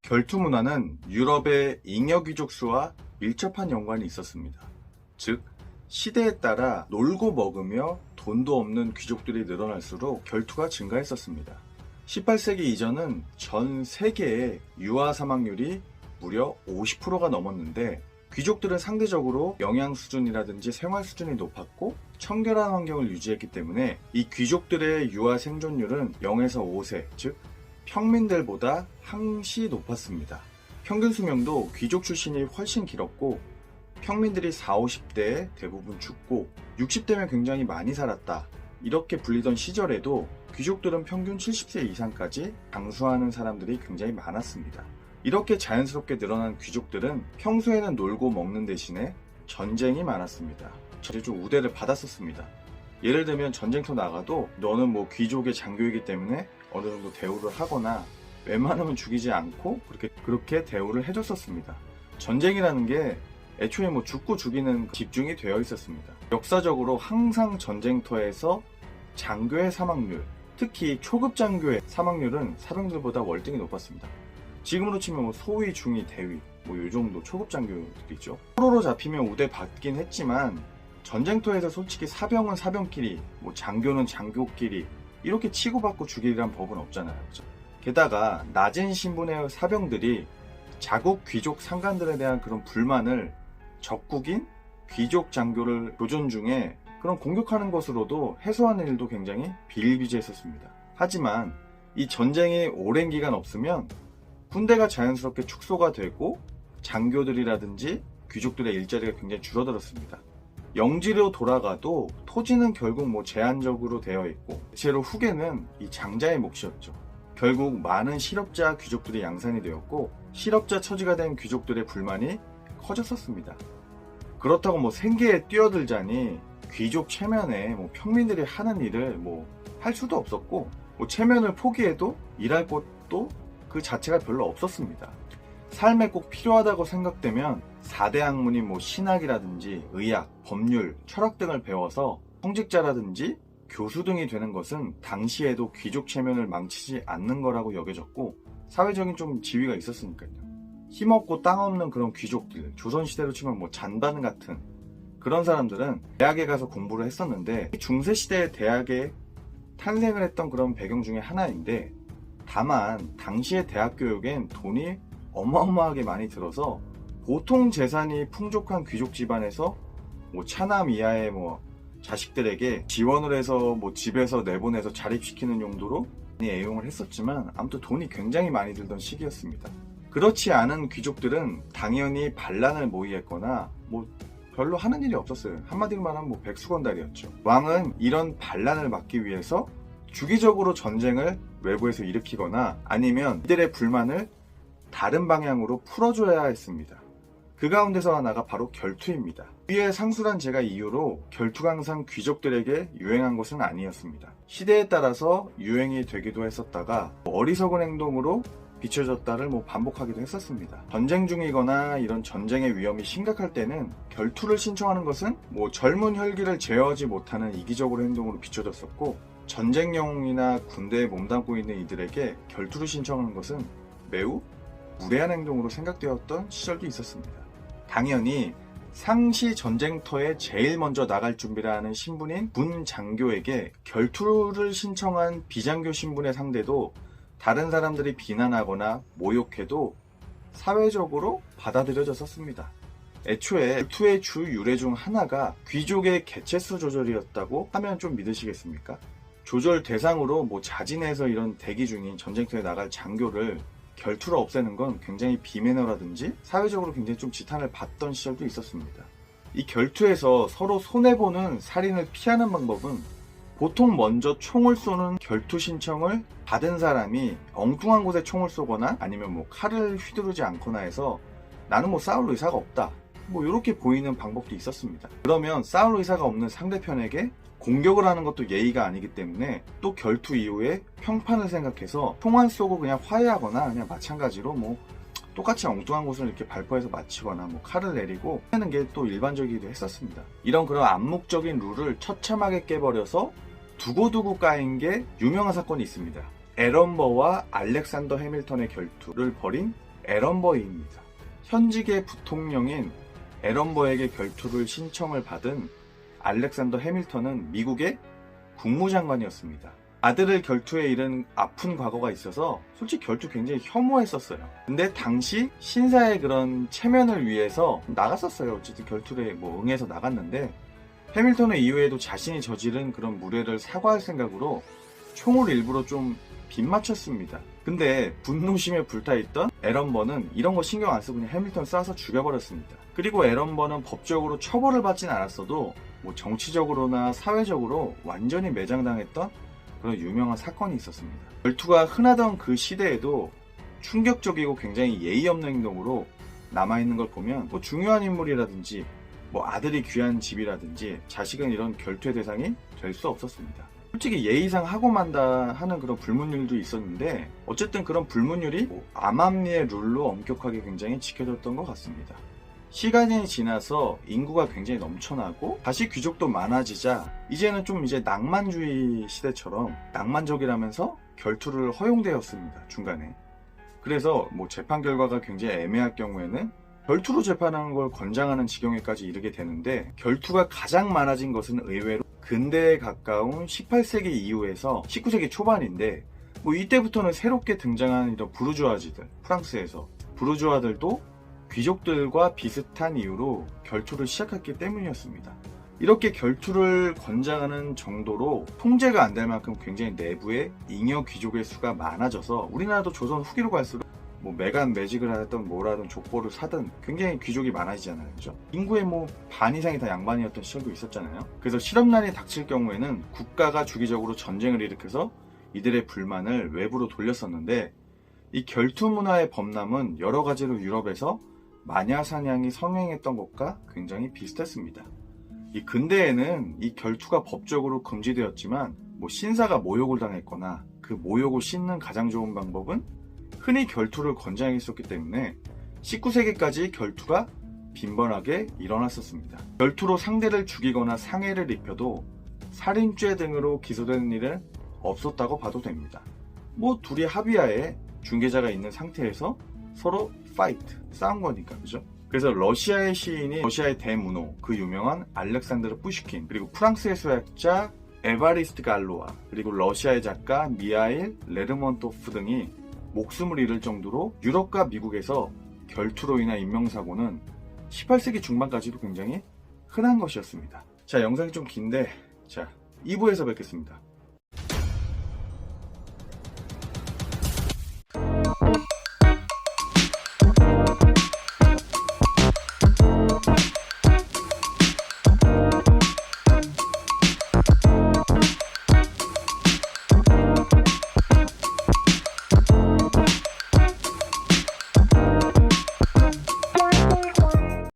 결투 문화는 유럽의 잉여 귀족수와 밀접한 연관이 있었습니다. 즉, 시대에 따라 놀고 먹으며 돈도 없는 귀족들이 늘어날수록 결투가 증가했었습니다. 18세기 이전은 전 세계의 유아 사망률이 무려 50%가 넘었는데, 귀족들은 상대적으로 영양 수준이라든지 생활 수준이 높았고 청결한 환경을 유지했기 때문에 이 귀족들의 유아 생존율은 0에서 5세, 즉 평민들보다 항시 높았습니다. 평균 수명도 귀족 출신이 훨씬 길었고 평민들이 40, 50대에 대부분 죽고 60대면 굉장히 많이 살았다, 이렇게 불리던 시절에도 귀족들은 평균 70세 이상까지 장수하는 사람들이 굉장히 많았습니다. 이렇게 자연스럽게 늘어난 귀족들은 평소에는 놀고 먹는 대신에 전쟁이 많았습니다. 좀 우대를 받았었습니다. 예를 들면 전쟁터 나가도 너는 뭐 귀족의 장교이기 때문에 어느 정도 대우를 하거나 웬만하면 죽이지 않고 그렇게 대우를 해줬었습니다. 전쟁이라는 게 애초에 뭐 죽고 죽이는 집중이 되어 있었습니다. 역사적으로 항상 전쟁터에서 장교의 사망률, 특히 초급 장교의 사망률은 사병들보다 월등히 높았습니다. 지금으로 치면 뭐 소위, 중위, 대위, 뭐 요 정도 초급 장교들이죠. 포로로 잡히면 우대 받긴 했지만 전쟁터에서 솔직히 사병은 사병끼리, 뭐 장교는 장교끼리 이렇게 치고받고 죽이란 법은 없잖아요. 그렇죠? 게다가 낮은 신분의 사병들이 자국 귀족 상관들에 대한 그런 불만을 적국인 귀족 장교를 교전 중에 그런 공격하는 것으로도 해소하는 일도 굉장히 비일비재했었습니다. 하지만 이 전쟁이 오랜 기간 없으면 군대가 자연스럽게 축소가 되고 장교들이라든지 귀족들의 일자리가 굉장히 줄어들었습니다. 영지로 돌아가도 토지는 결국 뭐 제한적으로 되어 있고 대체로 후계는 이 장자의 몫이었죠. 결국 많은 실업자 귀족들이 양산이 되었고 실업자 처지가 된 귀족들의 불만이 커졌었습니다. 그렇다고 뭐 생계에 뛰어들자니 귀족 체면에 뭐 평민들이 하는 일을 뭐 할 수도 없었고, 뭐 체면을 포기해도 일할 곳도 그 자체가 별로 없었습니다. 삶에 꼭 필요하다고 생각되면 4대 학문인 뭐 신학이라든지 의학, 법률, 철학 등을 배워서 성직자라든지 교수 등이 되는 것은 당시에도 귀족 체면을 망치지 않는 거라고 여겨졌고 사회적인 좀 지위가 있었으니까요. 힘없고 땅 없는 그런 귀족들, 조선시대로 치면 뭐 잔반 같은 그런 사람들은 대학에 가서 공부를 했었는데 중세시대의 대학에 탄생을 했던 그런 배경 중에 하나인데, 다만 당시의 대학 교육엔 돈이 어마어마하게 많이 들어서 보통 재산이 풍족한 귀족 집안에서 뭐 차남 이하의 뭐 자식들에게 지원을 해서 뭐 집에서 내보내서 자립시키는 용도로 많이 애용을 했었지만 아무튼 돈이 굉장히 많이 들던 시기였습니다. 그렇지 않은 귀족들은 당연히 반란을 모의했거나 뭐 별로 하는 일이 없었어요. 한마디로 말하면 뭐 백수건달이었죠. 왕은 이런 반란을 막기 위해서 주기적으로 전쟁을 외부에서 일으키거나 아니면 이들의 불만을 다른 방향으로 풀어줘야 했습니다. 그 가운데서 하나가 바로 결투입니다. 위에 상술한 제가 이유로 결투가 항상 귀족들에게 유행한 것은 아니었습니다. 시대에 따라서 유행이 되기도 했었다가 어리석은 행동으로 비춰졌다를 반복하기도 했었습니다. 전쟁 중이거나 이런 전쟁의 위험이 심각할 때는 결투를 신청하는 것은 젊은 혈기를 제어하지 못하는 이기적으로 행동으로 비춰졌었고, 전쟁 영웅이나 군대에 몸담고 있는 이들에게 결투를 신청하는 것은 매우 무례한 행동으로 생각되었던 시절도 있었습니다. 당연히 상시 전쟁터에 제일 먼저 나갈 준비를 하는 신분인 군 장교에게 결투를 신청한 비장교 신분의 상대도 다른 사람들이 비난하거나 모욕해도 사회적으로 받아들여졌었습니다. 애초에 결투의 주 유래 중 하나가 귀족의 개체수 조절이었다고 하면 좀 믿으시겠습니까? 조절 대상으로 자진해서 이런 대기 중인 전쟁터에 나갈 장교를 결투로 없애는 건 굉장히 비매너라든지 사회적으로 굉장히 좀 지탄을 받던 시절도 있었습니다. 이 결투에서 서로 손해보는 살인을 피하는 방법은 보통 먼저 총을 쏘는 결투 신청을 받은 사람이 엉뚱한 곳에 총을 쏘거나 아니면 칼을 휘두르지 않거나 해서 나는 싸울 의사가 없다, 이렇게 보이는 방법도 있었습니다. 그러면 싸울 의사가 없는 상대편에게 공격을 하는 것도 예의가 아니기 때문에 또 결투 이후에 평판을 생각해서 총 안 쏘고 그냥 화해하거나 그냥 마찬가지로 똑같이 엉뚱한 곳을 이렇게 발포해서 마치거나 칼을 내리고 하는 게 또 일반적이기도 했었습니다. 이런 그런 암묵적인 룰을 처참하게 깨버려서 두고두고 까인 게 유명한 사건이 있습니다. 앨런버와 알렉산더 해밀턴의 결투를 벌인 앨런버입니다. 현직의 부통령인 앨런버에게 결투를 신청을 받은 알렉산더 해밀턴은 미국의 국무장관이었습니다. 아들을 결투에 이른 아픈 과거가 있어서 솔직히 결투 굉장히 혐오했었어요. 근데 당시 신사의 그런 체면을 위해서 나갔었어요. 어쨌든 결투에 응해서 나갔는데 해밀턴은 이후에도 자신이 저지른 그런 무례를 사과할 생각으로 총을 일부러 좀 빗맞췄습니다. 근데 분노심에 불타있던 앨런버는 이런 거 신경 안 쓰고 그냥 해밀턴 쏴서 죽여버렸습니다. 그리고 앨런버는 법적으로 처벌을 받진 않았어도 정치적으로나 사회적으로 완전히 매장당했던 그런 유명한 사건이 있었습니다. 결투가 흔하던 그 시대에도 충격적이고 굉장히 예의 없는 행동으로 남아있는 걸 보면 중요한 인물이라든지 아들이 귀한 집이라든지 자식은 이런 결투의 대상이 될 수 없었습니다. 솔직히 예의상 하고 만다 하는 그런 불문율도 있었는데 어쨌든 그런 불문율이 암암리의 룰로 엄격하게 굉장히 지켜졌던 것 같습니다. 시간이 지나서 인구가 굉장히 넘쳐나고 다시 귀족도 많아지자 이제는 좀 낭만주의 시대처럼 낭만적이라면서 결투를 허용되었습니다. 중간에. 그래서 재판 결과가 굉장히 애매할 경우에는 결투로 재판하는 걸 권장하는 지경에까지 이르게 되는데 결투가 가장 많아진 것은 의외로 근대에 가까운 18세기 이후에서 19세기 초반인데 이때부터는 새롭게 등장한 이런 부르주아지들, 프랑스에서 부르주아들도 귀족들과 비슷한 이유로 결투를 시작했기 때문이었습니다. 이렇게 결투를 권장하는 정도로 통제가 안 될 만큼 굉장히 내부에 잉여 귀족의 수가 많아져서 우리나라도 조선 후기로 갈수록 매간 매직을 하든 뭐라든 족보를 사든 굉장히 귀족이 많아지잖아요. 그죠? 인구의 반 이상이 다 양반이었던 시절도 있었잖아요. 그래서 실업난이 닥칠 경우에는 국가가 주기적으로 전쟁을 일으켜서 이들의 불만을 외부로 돌렸었는데 이 결투 문화의 범람은 여러 가지로 유럽에서 마녀 사냥이 성행했던 것과 굉장히 비슷했습니다. 이 근대에는 이 결투가 법적으로 금지되었지만 신사가 모욕을 당했거나 그 모욕을 씻는 가장 좋은 방법은 흔히 결투를 권장했었기 때문에 19세기까지 결투가 빈번하게 일어났었습니다. 결투로 상대를 죽이거나 상해를 입혀도 살인죄 등으로 기소되는 일은 없었다고 봐도 됩니다. 둘이 합의하에 중개자가 있는 상태에서 서로 파이트, 싸운 거니까, 그죠? 그래서 러시아의 시인이 러시아의 대문호, 그 유명한 알렉산드르 푸시킨, 그리고 프랑스의 수학자 에바리스트 갈로아, 그리고 러시아의 작가 미하일 레르몬토프 등이 목숨을 잃을 정도로 유럽과 미국에서 결투로 인한 인명사고는 18세기 중반까지도 굉장히 흔한 것이었습니다. 자, 영상이 좀 긴데 2부에서 뵙겠습니다.